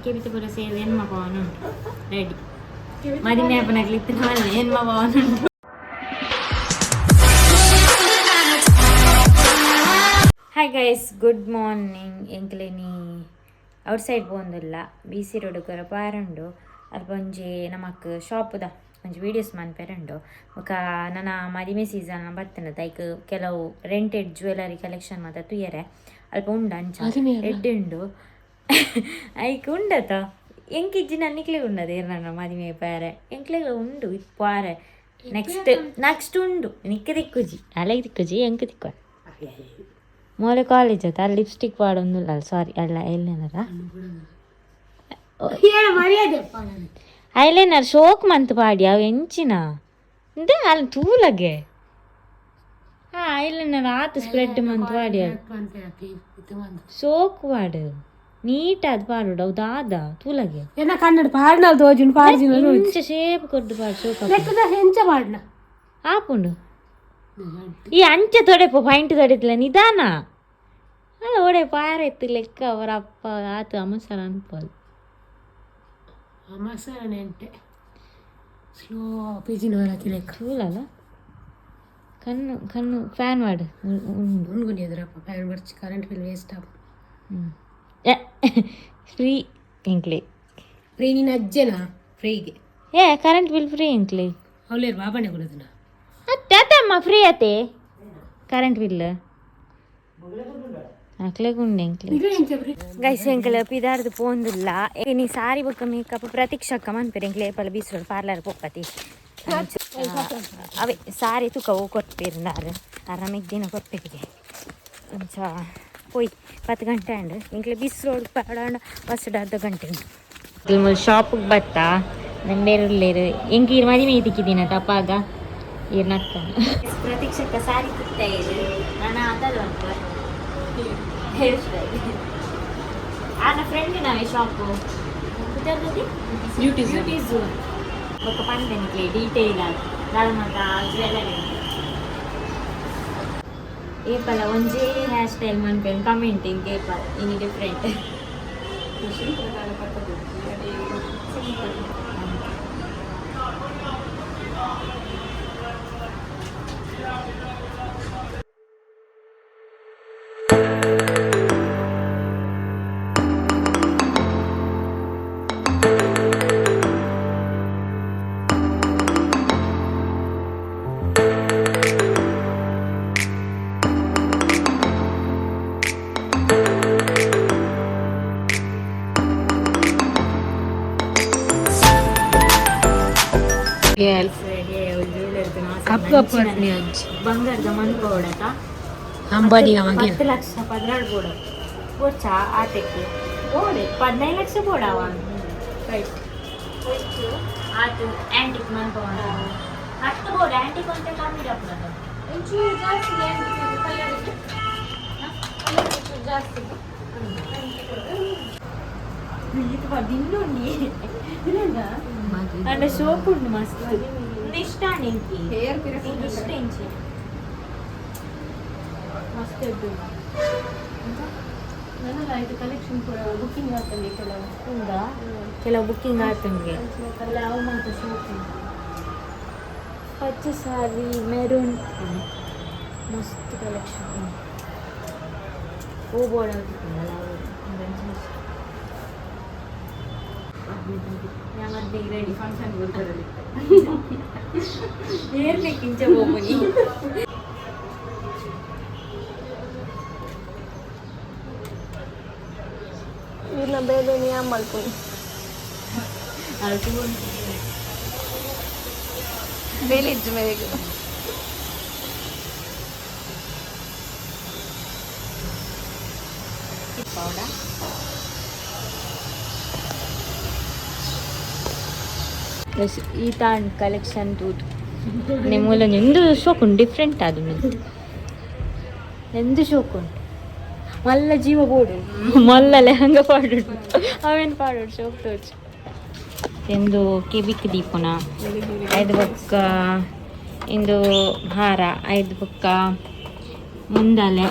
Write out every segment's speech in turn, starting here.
ಕೆಬಿತ ಪೂರ ಸೇವ್ ಹೆಣ್ಮ ಪವನು ರೆಡಿ ಮದಿಮೇಪನಾಗ್ಲಿತ್ತು ನಾಳೆ ಹೆಣ್ಮ ಪವನು ಹಾಯ್ ಗೈಸ್ ಗುಡ್ ಮಾರ್ನಿಂಗ್ ಎಂಕ್ಲೆನಿ ಔಟ್ ಸೈಡ್ ಪೋಂದುಲ್ಲ B.C.Road ಕೊರ ಪಾರಂಡು ಅಲ್ಪ ಒಂಜಿ ನಮಕ್ ಶಾಪ್ದ ಒಂಜಿ ವೀಡಿಯೋಸ್ ಮನ್ಪೆರಂಡು ಬೊಕ ನನ್ನ ಮದಿಮೆ ಸೀಸನ್ ಬತ್ತನ ಐಕ್ ಕೆಲವು ರೆಂಟೆಡ್ ಜ್ಯುವೆಲರಿ ಕಲೆಕ್ಷನ್ ಮಾತ ತುಯರೆ ಅಲ್ಪ ಉಂಡು ಅಂಚ ಎಡ್ಡುಂಡು ಐಕ್ ಉಂಡತ ಎಂಕಿಜ್ಜಿ ನನ್ನಿಕ್ಲೆ ಉಂಡದು ನನ್ನ ಮದಿಮೆ ಪಾರೆ ಎಂಕ್ಲೆಗ್ಲ ಉಂಡು ಇಪ್ಪಾರೆ ನೆಕ್ಸ್ಟ್ ಉಂಡು ನಿಕ್ಕ ದಿಕ್ಕುಜಿ ಅಲೆ ದಿಕ್ಕುಜಿ ಎಂಕ್ ದಿಕ್ಕ ಮೋಲೆ ಕಾಲೇಜ್ ಆಯ್ತು ಅಲ್ಲಿ ಲಿಪ್ಸ್ಟಿಕ್ ಪಾಡೊಂದಿಲ್ಲ ಸಾರಿ ಅಲ್ಲ ಐಲೈನರ ಐಲೈನರ್ ಶೋಕ್ ಮಂತ್ ಪಾಡಿ ಅವು ಎಂಚಿನ ಇಂದೆ ಅಲ್ಲಿ ತೂಲಗೆ ಹಾಂ ಐಲೈನರ್ ಆತು ಸ್ಪ್ರೆಡ್ ಮಂತ್ ಪಾಡಿ ಶೋಕ್ ಪಾಡು ನೀಟಾದ ಪಾಡು ಅವು ದಾದ ತೂಲಗೆ ಕನ್ನಡ ಪಾಡ್ನ ತೋಜಿನ ಪಾಡ್ಜಿನ ಇಂಚ ಶೇಪ್ ಕೊಟ್ಟು ಪಾಡು ಶೋಕ್ ಹೆಂಚ ಪಾಡ್ನ ಆಪುಂಡು ಈ ಅಂಚೆ ತೊಡೆಪು ಪಾಯಿಂಟ್ ತೊಡೆತಿಲ್ಲ ನಿಧಾನ ಅಲ್ಲ ಒಡೆ ಪಾರ ಎತ್ತು ಲೆಕ್ಕ ಅವರ ಅಪ್ಪ ಆತು ಅಮಸರ ಅನ್ಪಲ್ ಅಮಸರ ನೆಂಟೆ ಸ್ಲೋ ಪಿಜಿನವರತಿ ಲೆಕ್ಕ ಚೂಲಲ್ಲ ಕಣ್ಣು ಫ್ಯಾನ್ ಮಾಡು ಉಣ್ಗುಂಡಿದ್ರಪ್ಪ ಫ್ಯಾನ್ ಬರ್ಚಿ ಕರೆಂಟ್ ಬಿಲ್ ವೇಸ್ಟ್ ಆಗ ಫ್ರೀ ಎಂಕ್ಲೆ ಫ್ರೀ ನೀನು ಅಜ್ಜನ ಫ್ರೀಗೆ ಕರೆಂಟ್ ಬಿಲ್ ಫ್ರೀ ಎಂಕ್ಲೆ ಅವಳೇರು ಬಾಬಾನೆ ಕೊಡೋದನ್ನ ಅತ್ತಮ್ಮ ಫ್ರೀ ಆತೆ ಕರೆಂಟ್ ಬಿಲ್ ಅಕ್ಲೆಗುಂಡೆ ಎಂಕ್ಲೆ ಗೈಸ್ ಎಂಕಲ್ ಪಿದಾರ್ದು ಪೋಂದಿಲ್ಲ ನೀ ಸಾರಿ ಬೊಕ್ಕ ಮೇಕಪ್ ಪ್ರತೀಕ್ಷಕ್ಕ ಮನ್ಪೆರ್ ಎಂಕ್ಲೆ ಏಪಲ B.C.Road ಪಾರ್ಲರ್ ಪೊಪ್ಪತಿ ಅವೇ ಸಾರಿ ತುಕವು ಕೊಟ್ಪಿರ್ನಾರು ಆರಾಮಿಗೆ ದಿನ ಕೊಟ್ಪಿಗೆ ಒಂಚ ಪೋಯ್ 10 ಗಂಟೆ ಅಂಡ್ ಎಂಕ್ಲೆ B.C.Road ಪಾಡಾಂಡ ಹೊಸಡ ಅರ್ಧ ಗಂಟೆ ಶಾಪಿಗೆ ಬತ್ತ ನಂಬೇರುಳ್ಳೇರು ಎಂಕಿ ಮದಿಮೆ ತಿಕ್ಕಿದ್ದೀನ ತಪ್ಪಾಗ ಏನಕ್ಕ ಪ್ರತೀಕ್ಷಕ್ಕ ಸಾರಿ ತುಕ್ತಾ ಇರು ನಾನು ಅದಲ್ಲ ಅಂತ ಹೇರ್ ಸ್ಟೈಲ್ ಆನ ಫ್ರೆಂಡಿನವೇ ಶಾಪು ಬ್ಯೂಟಿ ಝೋನ್ ఒక పంటనికి డీటెయిల్ దాని మాత జ్యువెలరీ ఏపల ಒಂಜೇ ಹೇರ್ ಸ್ಟೈಲ್ ಮನ್ಪೆನ್ ಕಮೆಂಟಿಂಗ್ ಏಪಲ ಇನಿ ಡಿಫರೆಂಟ್ ಬಂಗಾರದ ಮನ್ಪು ಓಡಕ 10 ಲಕ್ಷ 14 ಬೋಡ ಬೋಚಾ ಆಟಕ್ಕೆ ಓಡೆ 15 ಲಕ್ಷ ಬೋಡವ ರೈಟ್ ಆತು ಆಂಟಿಕ್ ಮನ್ಪು ಅಷ್ಟು ಬೋಡ ಆಂಟಿಕ್ ಅಂತ ಕಮ್ಮಿ ಡಪ್ಪದ ಒಂಚೂರು ಜಾಸ್ತಿ ಆಂಟಿಕ್ ಕಲರ್ ಜಾಸ್ತಿ ಇದು ಬದಿನ್ನುಂಡಿ ಅಂಡ ಸೋಪ್ ಉಂಡು ಮಸ್ತ್ ಇಷ್ಟ ನಿಂಕಿ ಹೇರ್ ಇಷ್ಟ ಇಂಚಿ ಮಸ್ತ್ ಇದ್ದು ನನಗೆ ಇದು ಕಲೆಕ್ಷನ್ ಕೂಡ ಬುಕ್ಕಿಂಗ್ ಆಗ್ತದೆ ಕೆಲವು ಬುಕ್ಕಿಂಗ್ ಆಗ್ತಂಗೆ ಕೆಲವು ಮಾತ್ರ ಸೋಪ್ ಪಚ್ಚೆ ಸಾರಿ ಮೆರೂನ್ ಮಸ್ತ್ ಕಲೆಕ್ಷನ್ ಹೂ ಬೋರ್ಡ್ ಆಗ್ತಿತ್ತಲ್ಲ ರೆಡಿ ಫಂಕ್ಷನ್ ಬರ್ತಾರಲ್ಲಿ ಏರ್ಬೇಕಿಂಚ ಹೋಗಿ ಇನ್ನ ಬೇರೆ ನೀ ಮಾಡ್ಕೊಂಡು ಬೇಲಿಜ್ಜು ಮೇರೆಗೆ ಪೌಡರ್ ಈ ತಾಂಡ್ ಕಲೆಕ್ಷನ್ ತೂತು ನಿಮ್ಮೂಲ ಎಂದು ಶೋಕುಂಡು ಡಿಫ್ರೆಂಟ್ ಅದು ಎಂದು ಶೋಕುಂಡು ಮಲ್ಲ ಜೀವ ಬೋಡು ಮಲ್ಲ ಲೆಹಂಗ ಪಾಡು ಅವೇನು ಪಾಡು ಶೋಕ್ ತೋಚು ಎಂದು ಕೆಬಿಕ್ ದೀಪನ 5 ಬೊಕ್ಕ ಇಂದು ಹಾರ 5 ಬೊಕ್ಕ ಮುಂದಲೆ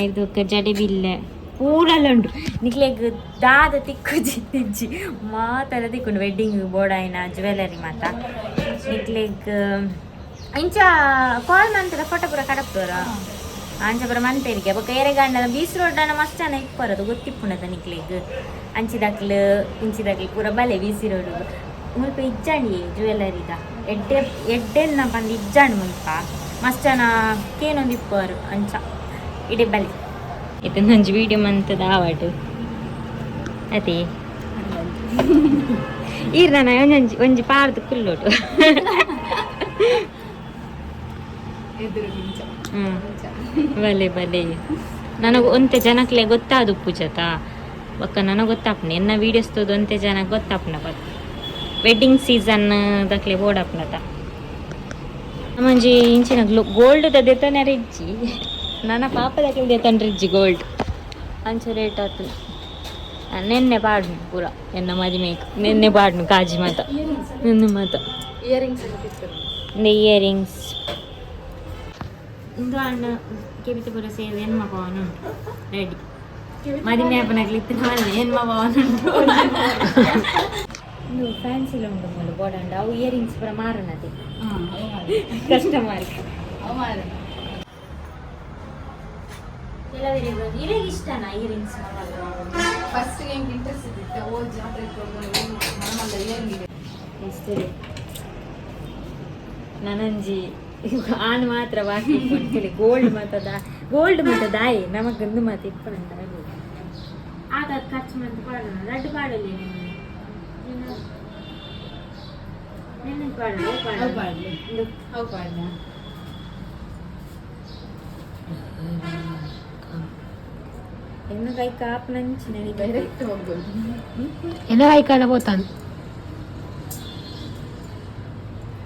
5 ಬೊಕ್ಕ ಜಡೆ ಬಿಲ್ಲೆ ಪೂರಲ್ಲ ಉಂಟು ನಿಕ್ಲೆಗ್ ದಾದ ತಿಕ್ಕು ತಿಜ್ಜಿ ಮಾತೆಲ್ಲ ತಿಕ್ಕೊಂಡು ವೆಡ್ಡಿಂಗ್ ಬೋಡಾಯಿನ ಜ್ಯುವೆಲರಿ ಮಾತ ನಿಕ್ಲೆಗ್ ಇಂಚ ಕಾಲ್ ನಂತರ ಫೋಟೋ ಪೂರ ಕಡಪ್ತೋರ ಅಂಚ ಪೂರ ಮನ್ಪೇರಿಗೆ ಬೊಕ್ಕ ಎರೆಗಂಡನ B.C.Road ಮಸ್ತ್ ಜನ ಇಪ್ಪರದು ಗೊತ್ತಿಪ್ಪುಂಡದ ನಿಕ್ಲೆಗ್ ಅಂಚಿದಕ್ಲು ಇಂಚಿದಕ್ಲು ಪೂರ ಬಲೆ B.C.Road ಮುಲ್ಪ ಇಜ್ಜಾಂಡಿ ಜ್ಯುವೆಲರಿದ ಎಡ್ಡೆಲ್ನ ಬಂದು ಇಜ್ಜಾಂಡು ಮುಲ್ಪ ಮಸ್ತ್ ಜನ ಕೇನೊಂದು ಇಪ್ಪರು ಅಂಚ ಇಡೆ ಬಲೆ ಇದು ನಂಜು ವೀಡಿಯೋ ಮಂತದ ಆವಾಡು ಅದೇ ಈರ್ ನಾನು ಒಂಜಿ ಒಂಜಿ ಪಾರ್ದು ಕುಲ್ಲೋಟು ಬಲೆ ಬಲೆ ನನಗೆ ಒಂತೆ ಜನಕ್ಲೆ ಗೊತ್ತಾದು ಪೂಜತ ಬೊಕ್ಕ ನನಗೆ ಗೊತ್ತಾಪ್ನ ಎನ್ನ ವೀಡಿಯೋಸ್ ತೋದು ಒಂತೆ ಜನಕ್ಕೆ ಗೊತ್ತಾಪ್ನ ಬತ್ ವೆಡ್ಡಿಂಗ್ ಸೀಸನ್ ದಕ್ಲೆ ಓಡಾಪ್ನತ ನಮ್ಮಂಜಿ ಇಂಚಿನ ಗೋಲ್ಡ್ ದೆತನ ರಿಜ್ಜಿ ನನ್ನ ಪಾಪದಕ್ಲೆ ದೆತನ ರಿಜ್ಜಿ ಗೋಲ್ಡ್ ಅಂಚ ರೇಟ್ ಆತು ನೆನ್ನೆ ಪಾಡ್ನು ಪೂರ ಎನ್ನ ಮದಿಮೇಕ್ ನೆನ್ನೆ ಪಾಡ್ನು ಕಾಜಿ ಮಾತ ನಿನ್ನೆ ಮಾತ ಇಯರಿಂಗ್ಸ್ ಇಂದು ಅಣ್ಣ ಕೆಬಿತ ಪೂರ ಸೇರಿ ಹೆಣ್ಮ ಪವನ್ ಉಂಟು ರೆಡಿ ಮದಿಮೆ ಹಬ್ಬನಾಗ್ಲಿ ಇತ್ತು ನಾನು ಹೆಣ್ಮ ಪವನ್ ಉಂಟು ಒಂದು ಫ್ಯಾನ್ಸಿಲ್ ಉಂಟು ಮಲ್ಲ ಬೋಡಂಡ ಅವು ಇಯರಿಂಗ್ಸ್ ಪೂರ ಮಾರನದೆ ಕಸ್ಟಮರ್ ಇವಾಗ ಇಷ್ಟನಾ ಇಯರಿಂಗ್ಸ್ ಫಸ್ಟ್ ಹೆಂಗೆ ಇಂಟ್ರೆಸ್ಟ್ ಇದ್ದಿತ್ತು ಓ ಜಾತ್ರೆ ಅಷ್ಟೇ ನನಂಜಿ ಆನ್ ಮಾತ್ರ ಬಾಕಿ ಇಟ್ಕೊಂಡು ಗೋಲ್ಡ್ ಮಾತ ದಾಯಿ ನಮಗೊಂದು ಮಾತು ಇಟ್ಕೊಂಡ ಆಗ ಖರ್ಚು ಮತ್ತೆ ಪಾಡೋಣ ಲಡ್ಡು ಪಾಡಲಿ ನಿನ್ನ ಪಾಡಲಿ ಎನ್ನ ಕೈ ಕಾಪ್ ನಂಚಿ ನನಗೆ ಡೈರೆಕ್ಟ್ ಹೋಗ್ಬೋದು ಎನ್ನ ಕೈ ಕಾಲ ಹೋತಾನು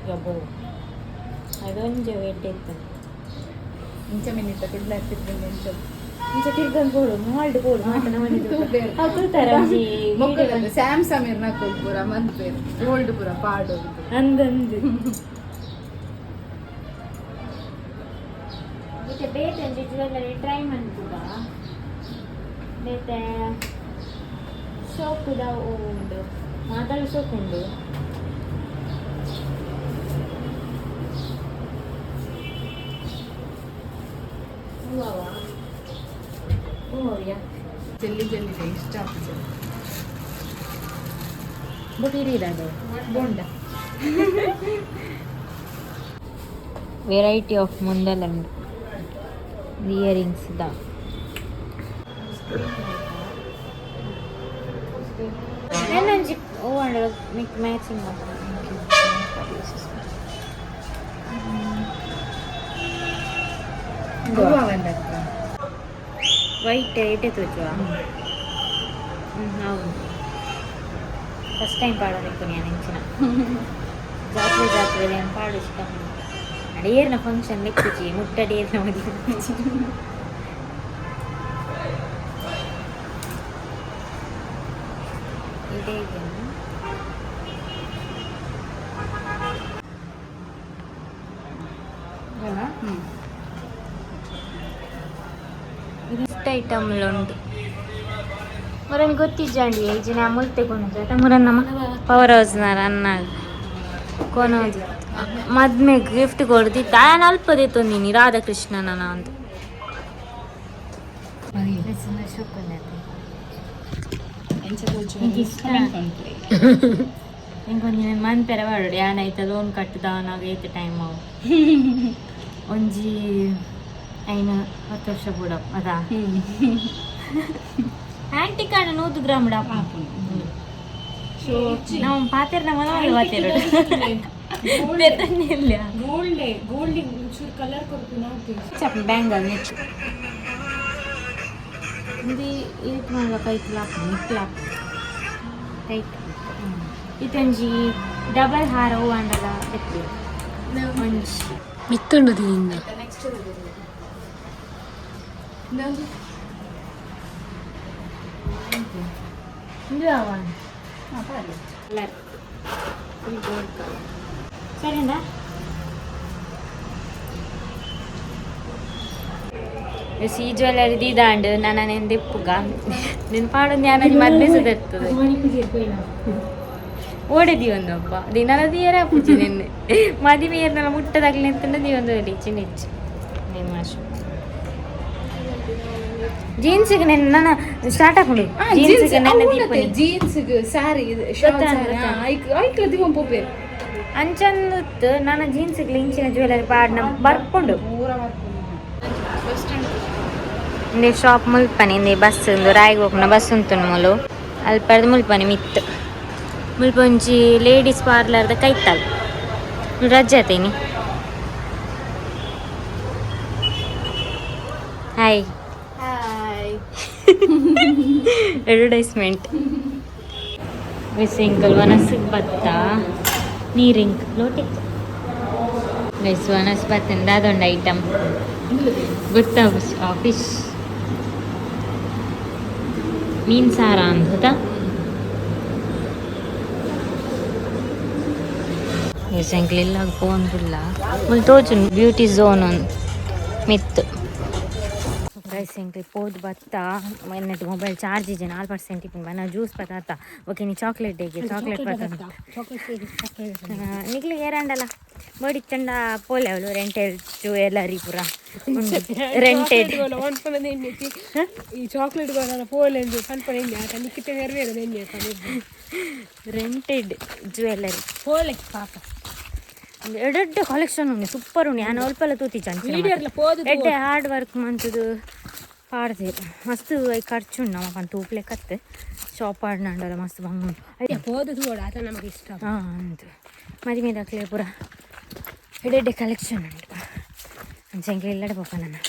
ಯಬ್ಬೋ ಅದೊಂದು ವೇಟ್ ಇತ್ತು ಇಂಚ ಮಿನಿಟ್ ತಿರ್ಲಾಗ್ತಿದ್ರು ಇಂಚ ತಿರ್ಗಂದು ಕೊಡು ಮಾಲ್ಡ್ ಕೊಡು ಮಾತನ ಮನೆದು ಮಕ್ಕಳದ್ದು ಸ್ಯಾಮ್ ಸಮೀರ್ ನಕಲ್ ಪೂರ ಮಂತ್ಪೇರು ಗೋಲ್ಡ್ ಪೂರ ಪಾಡೋದು ಅಂದಂದು ಮತ್ತೆ ಬೇತಂಜಿ ಜ್ಯುವೆಲ್ಲರಿ ಟ್ರೈ ಮಾಡ್ಬೋದ ಬೇತೆ ಸೋಪುದ ಉಂಡು ಮಾತಾಡು ಸೋಪ್ ಉಂಡು ಜಲ್ಲಿ ಜಲ್ಲಿ ಇಷ್ಟ ಆಗ್ತದೆ ಬುಟ್ಟಿರಿದು ಬೋಂಡ ವೆರೈಟಿ ಆಫ್ ಮುಂದೆಲ್ಲ ಉಂಟು ಇಯರಿಂಗ್ಸ್ ದ ಏನಂಜಿ ಓ ಅಂಡ ಮಿಕ್ ಮ್ಯಾಚಿಂಗ್ ವೈಟ್ ಇಟ್ಟೆ ತೋಚುವ ಹೌದು ಫಸ್ಟ್ ಟೈಮ್ ಪಾಡೋದಕ್ಕೆ ನಾನು ಹೆಂಚಿನ ಜಾತ್ರೆ ಏನು ಪಾಡು ಇಷ್ಟ ಅಡೇರ್ನ ಫಂಕ್ಷನ್ ಲೆಕ್ಕುಚಿ ಮುಟ್ಟಡೇರ್ನ ಮದುವೆ ಇದೇ ಗಿಫ್ಟ್ ಐಟಮ್ಲು ಉಂಟು ಮರನ್ ಗೊತ್ತಿಜ್ಜಂಡಿ ಈಜಿನ ಮುಲ್ತೆ ಕೊನಜ ತಮರನ್ ನಮ್ಮ ಪವರ್ ಹೌಸ್ನಾರ ಅನ್ನ ಕೊನೋದು ಮದ್ಮೆಗ್ ಗಿಫ್ಟ್ ಕೊಡ್ತಿತ್ತು ಆಯನ ಅಲ್ಪದಿತ್ತು ನೀನು ರಾಧಾಕೃಷ್ಣನ ಅಂತ ಇಂಕೊಂದು ಮನ್ ಪೆರ ಬಾಡು ಯಾನೈತ ಲೋನ್ ಕಟ್ಟದವನಾಗ ಏತ ಟೈಮ್ ಅವು ಒಂಜಿ ಐನು 10 ವರ್ಷ ಕೂಡ ಅದಾ ಆಂಟಿ ಕಾಣ 100 ಗ್ರಾಮ್ ನಾವು ಪಾತೆರ್ ನಮ್ಮ ಪಾತೆರ ಗೋಲ್ಡ್ ಚೂರು ಕಲರ್ ಕೊಡ್ತೀನಿ ಬ್ಯಾಂಗಲ್ ನೆಚ್ಚು ఇది ఏట్ మన కైట్లాప్ నిక్లాప్ టైట్ ఇతంజి డబల్ హారో అండల ఎత్తి మంచి ಮಿತ್ತುಂಡು ದಿನ ನೆಕ್ಸ್ಟ್ ಇದು ಅವನ್ ಕಲರ್ ಫುಲ್ ಗೋಲ್ಡ್ ಕಲರ್ ಸರಿನಾ ಸಿ ಜ್ಯುವೆಲ್ಲರಿ ದಿದಾಂಡು ನಾನು ದೆಪ್ಪುಗ ನಿನ್ನ ಪಾಡು ಜ್ಞಾನ ಮದ್ವೆ ಸುದರ್ತದೆ ಓಡದಿ ಒಂದೊಬ್ಬ ದಿನಲ ದಿಯರ ಪೂಜೆ ನಿನ್ನೆ ಮದಿಮೇರ್ನೆಲ್ಲ ಮುಟ್ಟದಾಗ್ಲಿ ಅಂತಂದ ದಿವೊಂದು ಚಿನ್ನ ಹೆಚ್ಚು ನೀನು ಮಾಷು ಜೀನ್ಸಿಗೆ ನಾನು ಸ್ಟಾರ್ಟ್ ಹಾಕೊಂಡು ಜೀನ್ಸಿಗೆ ನನ್ನ ದೀಪನಿ ಜೀನ್ಸ್ಗೆ ಸ್ಯಾರಿ ಐಕ್ಲ ದಿವಂ ಪೋಪೆ ಅಂಚಂದು ನಾನು ಜೀನ್ಸಿಗೆ ಇಂಚಿನ ಜ್ಯುವೆಲ್ಲರಿ ಪಾಡ್ನ ಬರ್ಕೊಂಡು ಇಂದೇ ಶಾಪ್ ಮುಲ್ಪನಿ ಇಂದೇ ಬಸ್ ಒಂದು ರಾಯಿಗೆ ಹೋಗ್ನ ಬಸ್ ಉಂಟು ಮೂಲು ಅಲ್ಪರ್ದು ಮುಲ್ಪನಿ ಮಿತ್ತು ಮುಲ್ಪೊಂಜಿ ಲೇಡೀಸ್ ಪಾರ್ಲರ್ದ ಕೈತಲ್ ರಜೆ ಆತೇನಿ ಹಾಯ್ ಅಡ್ವರ್ಟೈಸ್ಮೆಂಟ್ ಸಿಂಗಲ್ ವನಸ್ಸಿಗೆ ಬತ್ತ ನೀರಿಂಗ್ ಲೋಟಿ ಗೈಸ್ ವನಸ್ ಬತ್ತಿಂದ ಅದೊಂದು ಐಟಮ್ ಗೊತ್ತಾ ಫಿಶ್ ಮೀನು ಸಾರ ಅಂತ ಸಂಕ್ಲಿಲ್ಲ ಪೋಂದಿಲ್ಲ ಮುಲ್ ತೋಚು ಬ್ಯೂಟಿ ಝೋನ್ ಒಂದು ಮಿತ್ತು ಗೈಸೆಂಕ್ಲಿ ಪೋದ್ ಬತ್ತ ಎನ್ನಟ್ಟು ಮೊಬೈಲ್ ಚಾರ್ಜ್ ಇಜೆ 4% ಇಪ್ಪಿನ ಬನ್ನ ಜ್ಯೂಸ್ ಪತ್ತಾತ ಓಕೆ ನೀ ಚಾಕ್ಲೇಟ್ ಹೇಗೆ ಚಾಕ್ಲೇಟ್ ಪತ್ತ ನಿಕ್ಲಿ ಏರಂಡಲ್ಲ ಬಡಿ ಚಂಡ ಪೋಲೆ ಅವಳು ರೆಂಟೆಡ್ ಜ್ಯುವೆಲ್ಲರಿ ಪೂರ ರೆಂಟೆಡ್ ಈ ಚಾಕ್ಲೇಟ್ ಪೋಲೆ ರೆಂಟೆಡ್ ಜ್ಯುವೆಲ್ಲರಿ ಪೋಲೆ ಪಾಪ ಎಡ್ಡೆ ಕಲೆಕ್ಷನ್ ಉಂಡು ಸೂಪರ್ ಉಂಡು ನಾನು ಅಲ್ಪಲ್ಲ ತೂತಿ ಎಡ್ಡೆ ಹಾರ್ಡ್ ವರ್ಕ್ ಮಂತದು ಪಾಡ್ದೇರು ಮಸ್ತ್ ಖರ್ಚು ಉಂಡು ನಮ್ಮಪ್ಪ ತೂಪ್ಲೆ ಕತ್ತು ಶಾಪ್ ಆಡ್ನಂಡಲ್ಲ ಮಸ್ತ್ ಬಂಗುಂಡು ನಮಗೆ ಇಷ್ಟ ಹಾಂ ಅಂತು ಮದುವೆ ದಾಖಲೆ ಪೂರ ಎಡ್ಡೆ ಕಲೆಕ್ಷನ್ ಉಂಟು ಅಂಚಂಗೆ ಇಲ್ಲಡೆ ಪಾಪ ನನ್ನ